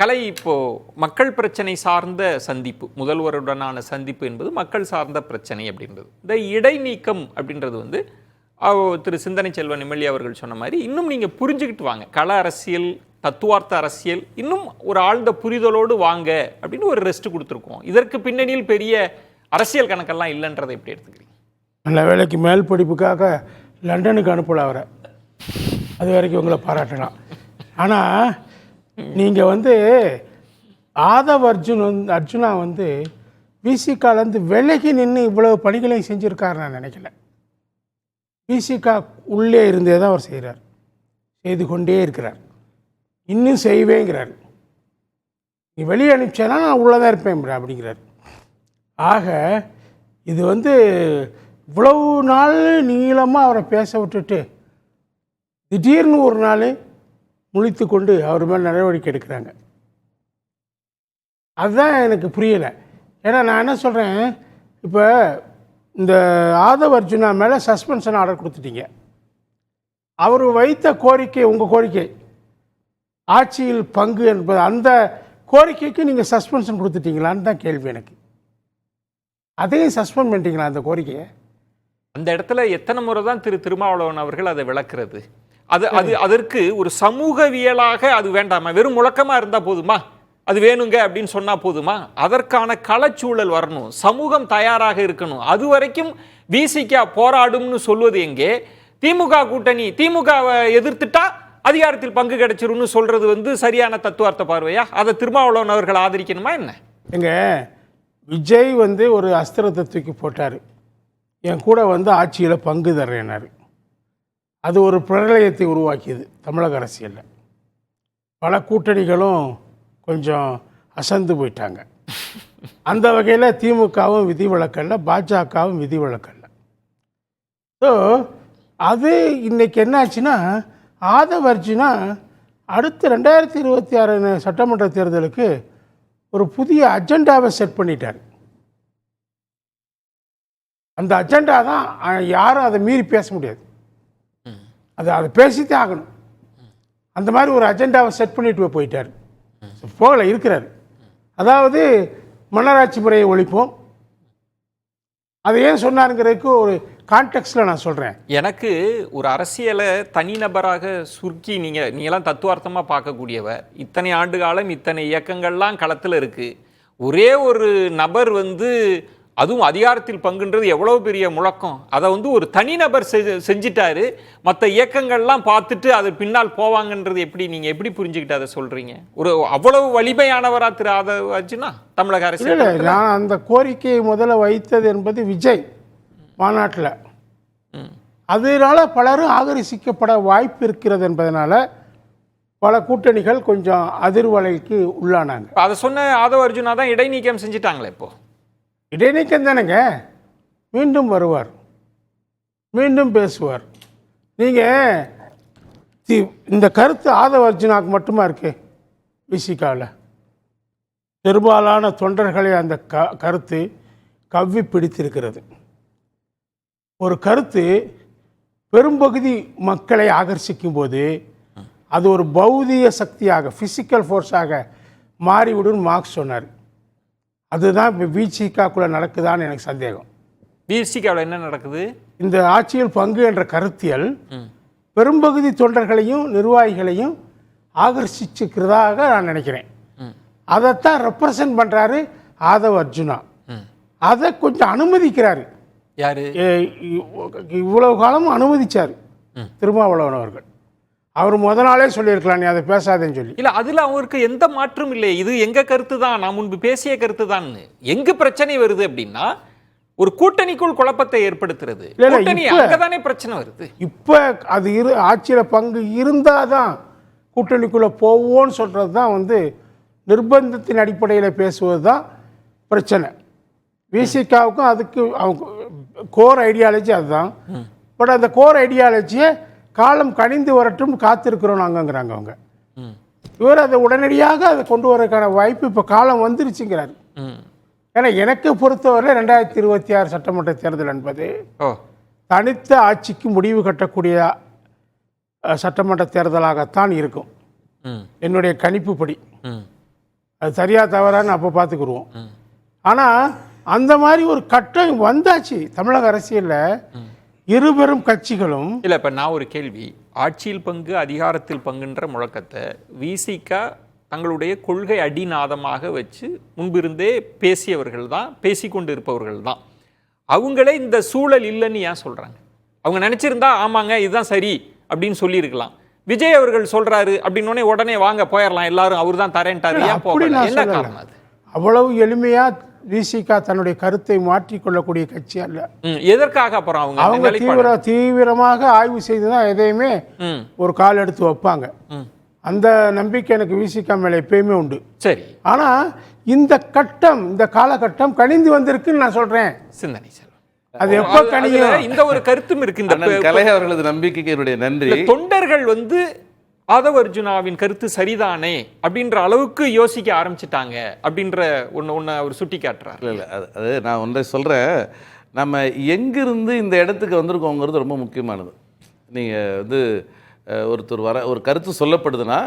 கலை இப்போ மக்கள் பிரச்சனை சார்ந்த சந்திப்பு, முதல்வருடனான சந்திப்பு என்பது மக்கள் சார்ந்த பிரச்சனை அப்படின்றது. இந்த இடைநீக்கம் அப்படின்றது வந்து திரு சிந்தனை செல்வன் எம்எல்ஏ அவர்கள் சொன்ன மாதிரி இன்னும் நீங்கள் புரிஞ்சுக்கிட்டு வாங்க, கள அரசியல், தத்துவார்த்த அரசியல் இன்னும் ஒரு ஆழ்ந்த புரிதலோடு வாங்க அப்படின்னு ஒரு ரெஸ்ட் கொடுத்துருக்கோம். இதற்கு பின்னணியில் பெரிய அரசியல் கணக்கெல்லாம் இல்லைன்றதை எப்படி எடுத்துக்கிறீங்க? நல்ல வேலைக்கு மேல் படிப்புக்காக லண்டனுக்கு அனுப்பல அவரை, அது வரைக்கும் உங்களை பாராட்டலாம். ஆனால் நீங்கள் வந்து ஆதவ் அர்ஜுனா வந்து விசிகாலேருந்து விலகி நின்று இவ்வளவு பணிகளையும் செஞ்சுருக்காரு நான் நினைக்கல. விசிகா உள்ளே இருந்தே தான் அவர் செய்கிறார், செய்து கொண்டே இருக்கிறார், இன்னும் செய்வேங்கிறார். நீ வெளியே அனுப்பிச்சேன்னா நான் உள்ளே தான் இருப்பேன் அப்படிங்கிறார். ஆக இது வந்து இவ்வளவு நாள் நீளமாக அவரை பேச விட்டுட்டு திடீர்னு ஒரு நாள் முழித்து கொண்டு அவர் மேல் நடவடிக்கை எடுக்கிறாங்க. அதுதான் எனக்கு புரியலை. ஏன்னா நான் என்ன சொல்கிறேன், இப்போ இந்த ஆதவ் அர்ஜுனா மேலே சஸ்பென்ஷன் ஆர்டர் கொடுத்துட்டீங்க. அவர் வைத்த கோரிக்கை, உங்கள் கோரிக்கை ஆட்சியில் பங்கு என்பது, அந்த கோரிக்கைக்கு நீங்கள் சஸ்பென்ஷன் கொடுத்துட்டீங்களான்னு தான் கேள்வி எனக்கு. அதையும் சஸ்பெண்ட் பண்ணிட்டீங்களா அந்த கோரிக்கையை? அந்த இடத்துல எத்தனை முறை தான் திருமாவளவன் அவர்கள் அதை விளக்குறது? அதற்கு ஒரு சமூகவியலாக அது வேண்டாமா? வெறும் முழக்கமாக இருந்தால் போதுமா? அது வேணுங்க அப்படின்னு சொன்னால் போதுமா? அதற்கான களச்சூழல் வரணும், சமூகம் தயாராக இருக்கணும். அது வரைக்கும் விசிகா போராடும்னு சொல்வது எங்கே? திமுக கூட்டணி திமுகவை எதிர்த்துட்டா அதிகாரத்தில் பங்கு கிடைச்சிரும்னு சொல்றது வந்து சரியான தத்துவார்த்த பார்வையா? அதை திருமாவளவன் அவர்கள் ஆதரிக்கணுமா என்ன? எங்க விஜய் வந்து ஒரு அஸ்திரத்தை தூக்கி போட்டார், என் கூட வந்து ஆட்சியில் பங்கு தர்றேனாரு. அது ஒரு பிரளயத்தை உருவாக்கியது தமிழக அரசியலில். பல கூட்டணிகளும் கொஞ்சம் அசந்து போயிட்டாங்க. அந்த வகையில் திமுகவும் விதிவிலக்கல்ல, பாஜகவும் விதிவிலக்கல்ல. ஸோ அது இன்றைக்கி என்னாச்சுன்னா, ஆதவ் அர்ஜுனா அடுத்த 2026 சட்டமன்ற தேர்தலுக்கு ஒரு புதிய அஜெண்டாவை செட் பண்ணிட்டார். அந்த அஜெண்டா தான் யாரும் அதை மீறி பேச முடியாது, அதை பேசித்தான் ஆகணும். அந்த மாதிரி ஒரு அஜெண்டாவை செட் பண்ணிட்டு போயிட்டார், போகலை, இருக்கிறார். அதாவது மன்னராட்சி முறையை ஒழிப்போம். அதை ஏன் சொன்னாருங்கிறதுக்கு ஒரு கான்டெக்ஸ்டில் நான் சொல்கிறேன். எனக்கு ஒரு அரசியலை தனிநபராக சுருக்கி நீங்களாம் தத்துவார்த்தமாக பார்க்கக்கூடியவர், இத்தனை ஆண்டு காலம் இத்தனை இயக்கங்கள்லாம் களத்தில் இருக்குது. ஒரே ஒரு நபர் வந்து அதுவும் அதிகாரத்தில் பங்குன்றது எவ்வளோ பெரிய முழக்கம், அதை வந்து ஒரு தனிநபர் செஞ்சிட்டாரு. மற்ற இயக்கங்கள்லாம் பார்த்துட்டு அது பின்னால் போவாங்கன்றது எப்படி நீங்கள் எப்படி புரிஞ்சுக்கிட்டு அதை சொல்கிறீங்க? ஒரு அவ்வளவு வலிமையானவரா திரு ஆதவ் அர்ஜுனா தமிழக அரசியல்? நான் அந்த கோரிக்கையை முதல்ல வைத்தது என்பது விஜய் மாநாட்டில், அதனால பலரும் ஆகர்ஷிக்கப்பட வாய்ப்பு இருக்கிறது என்பதனால பல கூட்டணிகள் கொஞ்சம் அதிர்வலைக்கு உள்ளானாங்க. அதை சொன்ன ஆதவ் அர்ஜுனா தான் இடைநீக்கம் செஞ்சிட்டாங்களே. இப்போ இடைநீக்கம் தானேங்க, மீண்டும் வருவார், மீண்டும் பேசுவார். நீங்கள் இந்த கருத்து ஆதவ் அர்ஜுனாவுக்கு மட்டுமா இருக்கு? விசிகாவில் பெரும்பாலான தொண்டர்களை அந்த கருத்து கவ்வி பிடித்திருக்கிறது. ஒரு கருத்து பெரும்பகுதி மக்களை ஆகர்ஷிக்கும் போது அது ஒரு பௌதிக சக்தியாக, ஃபிசிக்கல் ஃபோர்ஸாக மாறிவிடும் மார்க்ஸ் சொன்னார். அதுதான் இப்போ விசிகாக்குள்ளே நடக்குதான்னு எனக்கு சந்தேகம். விசிகாவில் என்ன நடக்குது? இந்த ஆட்சியில் பங்கு என்ற கருத்தியல் பெரும்பகுதி தொண்டர்களையும் நிர்வாகிகளையும் ஆகர்ஷிச்சுக்கிறதாக நான் நினைக்கிறேன். அதைத்தான் ரெப்ரசன்ட் பண்ணுறாரு ஆதவ் அர்ஜுனா. அதை கொஞ்சம் அனுமதிக்கிறாரு. யாரு? இவ்வளவு காலமும் அனுமதிச்சார் திருமாவளவன் அவர்கள். அவர் முத நாளே சொல்லியிருக்கலாம் நீ அதை பேசாதேன்னு சொல்லி. இல்லை, அதில் அவருக்கு எந்த மாற்றம் இல்லை. இது எங்கள் கருத்து தான், நான் முன்பு பேசிய கருத்து தான். எங்கு பிரச்சனை வருது அப்படின்னா ஒரு கூட்டணிக்குள் குழப்பத்தை ஏற்படுத்துறது. அங்கதானே பிரச்சனை வருது. இப்போ அது ஆட்சியில் பங்கு இருந்தால் தான் கூட்டணிக்குள்ளே போவோன்னு சொல்கிறது தான் வந்து நிர்பந்தத்தின் அடிப்படையில் பேசுவது தான் பிரச்சனை. விசிகாவுக்கும் அதுக்கு அவங்க கோர் ஐடியாலஜி அதுதான். பட் அந்த கோர் ஐடியாலஜியை காலம் கனிந்து வரட்டும் காத்திருக்கிறோம் நாங்கங்கிறாங்க அவங்க. இவர் அதை உடனடியாக அதை கொண்டு வரதுக்கான வாய்ப்பு இப்போ காலம் வந்துருச்சுங்கிறார். ஏன்னா எனக்கு பொறுத்தவரை 2026 சட்டமன்ற தேர்தல் என்பது தனித்த ஆட்சிக்கு முடிவு கட்டக்கூடிய சட்டமன்ற தேர்தலாகத்தான் இருக்கும் என்னுடைய கணிப்புப்படி. அது சரியா தவறான்னு அப்போ பார்த்துக்குருவோம். ஆனால் அந்த மாதிரி ஒரு கட்டம் வந்தாச்சு தமிழக அரசியலில். இருபெரும் கட்சிகளும் இல்லை, இப்போ நான் ஒரு கேள்வி, ஆட்சியில் பங்கு அதிகாரத்தில் பங்குன்ற முழக்கத்தை விசிக தங்களுடைய கொள்கை அடிநாதமாக வச்சு முன்பிருந்தே பேசியவர்கள் தான், பேசிக்கொண்டு இருப்பவர்கள் தான். அவங்களே இந்த சூழல் இல்லைன்னு ஏன் சொல்கிறாங்க? அவங்க நினச்சிருந்தா ஆமாங்க இதுதான் சரி அப்படின்னு சொல்லியிருக்கலாம். விஜய் அவர்கள் சொல்றாரு அப்படின்னோடனே உடனே வாங்க போயிடலாம் எல்லாரும், அவர் தான் தரேன்ட்டாரு, ஏன் போகல? என்ன காரணம் அது? அவ்வளவு எளிமையா விசிக தன்னுடைய கருத்தை மாற்றிக்கொள்ளக்கூடிய கட்சி அல்ல. எதற்காக அப்புறம் அவங்க தீவிரமாக ஆய்வு செய்துதான் எதையுமே ஒரு கால் எடுத்து வைப்பாங்க. அந்த நம்பிக்கை எனக்கு விசிக மேல எப்பயுமே உண்டு. சரி, ஆனா இந்த கட்டம், இந்த காலகட்டம் கனிந்து வந்திருக்குன்னு நான் சொல்றேன். சிந்தனை அது எப்ப கனியும்? இந்த ஒரு கருத்தும் இருக்கு. இந்த கலை அவர்களது நம்பிக்கைக்கு என்னுடைய நன்றி. தொண்டர்கள் ஆதவ அர்ஜுனாவின் கருத்து சரிதானே அப்படின்ற அளவுக்கு யோசிக்க ஆரம்பிச்சிட்டாங்க அப்படின்ற ஒன்று அவர் சுட்டி காட்டுறாரு. இல்லை அது நான் ஒன்றை சொல்கிறேன். நம்ம எங்கிருந்து இந்த இடத்துக்கு வந்திருக்கோங்கிறது ரொம்ப முக்கியமானது. நீங்கள் ஒரு கருத்து சொல்லப்படுதுன்னா,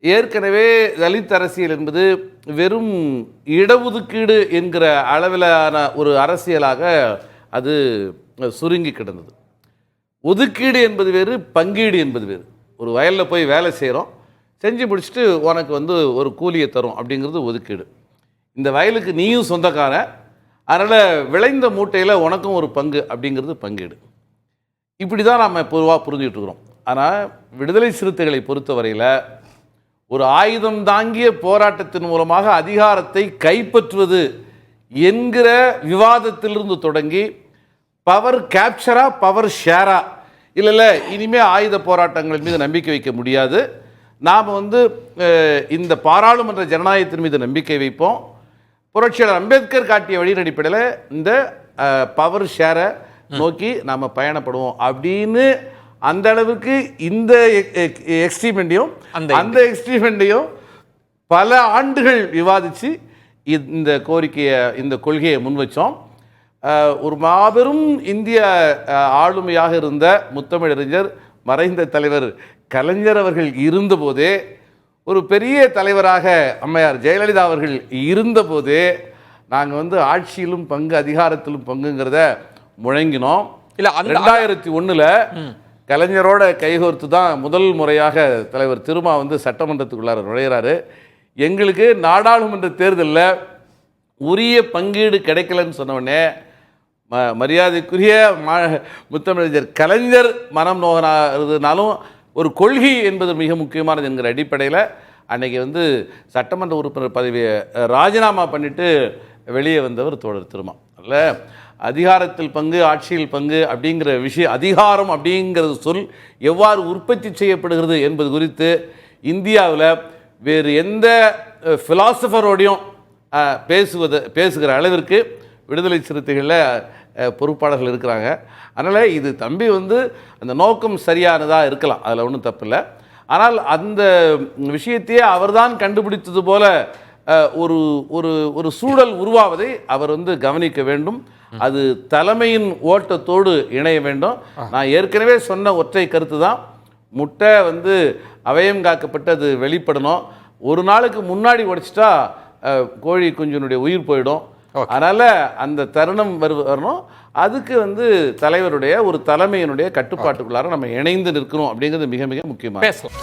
ஏற்கனவே தலித் அரசியல் என்பது வெறும் இடஒதுக்கீடு என்கிற அளவிலான ஒரு அரசியலாக அது சுருங்கி கிடந்தது. ஒதுக்கீடு என்பது வேறு, பங்கீடு என்பது வேறு. ஒரு வயலில் போய் வேலை செய்கிறோம், செஞ்சு முடிச்சுட்டு உனக்கு ஒரு கூலியை தரும் அப்படிங்கிறது ஒதுக்கீடு. இந்த வயலுக்கு நீயும் சொந்தக்காரன், அதனால் விளைந்த மூட்டையில் உனக்கும் ஒரு பங்கு அப்படிங்கிறது பங்கீடு. இப்படி தான் நம்ம பொதுவாக புரிஞ்சுக்கிட்டு இருக்கிறோம். ஆனால் விடுதலை சிறுத்தைகளை பொறுத்தவரையில் ஒரு ஆயுதம் தாங்கிய போராட்டத்தின் மூலமாக அதிகாரத்தை கைப்பற்றுவது என்கிற விவாதத்திலிருந்து தொடங்கி பவர் கேப்சரா பவர் ஷேரா, இல்லை இனிமேல் ஆயுத போராட்டங்கள் மீது நம்பிக்கை வைக்க முடியாது, நாம் இந்த பாராளுமன்ற ஜனநாயகத்தின் மீது நம்பிக்கை வைப்போம், புரட்சியாளர் அம்பேத்கர் காட்டிய வழியின் அடிப்படையில் இந்த பவர் ஷேரை நோக்கி நாம் பயணப்படுவோம் அப்படின்னு அந்த அளவுக்கு இந்த எக்ஸ்ட்ரீமெண்ட்டையும் அந்த எக்ஸ்ட்ரீமெண்ட்டையும் பல ஆண்டுகள் விவாதித்து இந்த கோரிக்கையை, இந்த கொள்கையை முன்வச்சோம். ஒரு மாபெரும் இந்திய ஆளுமையாக இருந்த முத்தமிழறிஞர் மறைந்த தலைவர் கலைஞர் அவர்கள் இருந்தபோதே, ஒரு பெரிய தலைவராக அம்மையார் ஜெயலலிதா அவர்கள் இருந்தபோதே நாங்கள் ஆட்சியிலும் பங்கு அதிகாரத்திலும் பங்குங்கிறத முழங்கினோம். இல்லை, 2001 கலைஞரோட கைகோர்த்து தான் முதல் முறையாக தலைவர் திருமா சட்டமன்றத்துக்குள்ளார நுழையிறாரு. எங்களுக்கு நாடாளுமன்ற தேர்தலில் உரிய பங்கீடு கிடைக்கலன்னு சொன்னவுடனே மரியாதைக்குரிய முத்தமிழறிஞர் கலைஞர் மனம் நோகினாலும் ஒரு கொள்கை என்பது மிக முக்கியமானது என்கிற அடிப்படையில் அன்றைக்கி சட்டமன்ற உறுப்பினர் பதவியை ராஜினாமா பண்ணிவிட்டு வெளியே வந்தவர் தோழர் திருமா. அல்ல, அதிகாரத்தில் பங்கு ஆட்சியில் பங்கு அப்படிங்கிற விஷயம், அதிகாரம் அப்படிங்கிறது சொல் எவ்வாறு உற்பத்தி செய்யப்படுகிறது என்பது குறித்து இந்தியாவில் வேறு எந்த ஃபிலாசபரோடையும் பேசுகிற அளவிற்கு விடுதலை சிறுத்தைகளில் பொறுப்பாளர்கள் இருக்கிறாங்க. அதனால் இது தம்பி அந்த நோக்கம் சரியானதாக இருக்கலாம், அதில் ஒன்றும் தப்பில்லை. ஆனால் அந்த விஷயத்தையே அவர்தான் கண்டுபிடித்தது போல ஒரு ஒரு ஒரு சூழல் உருவாவதை அவர் கவனிக்க வேண்டும். அது தலைமையின் ஓட்டத்தோடு இணைய வேண்டும். நான் ஏற்கனவே சொன்ன ஒற்றை கருத்து தான், முட்டை அவயம் காக்கப்பட்டு அது வெளிப்படணும். ஒரு நாளுக்கு முன்னாடி உடைச்சிட்டா கோழி குஞ்சினுடைய உயிர் போயிடும். அதனால் அந்த தருணம் வரணும். அதுக்கு தலைவருடைய ஒரு தலைமையினுடைய கட்டுப்பாட்டுக்குள்ளார நம்ம இணைந்து நிற்கணும் அப்படிங்கிறது மிக மிக முக்கியமாக பேசலாம்.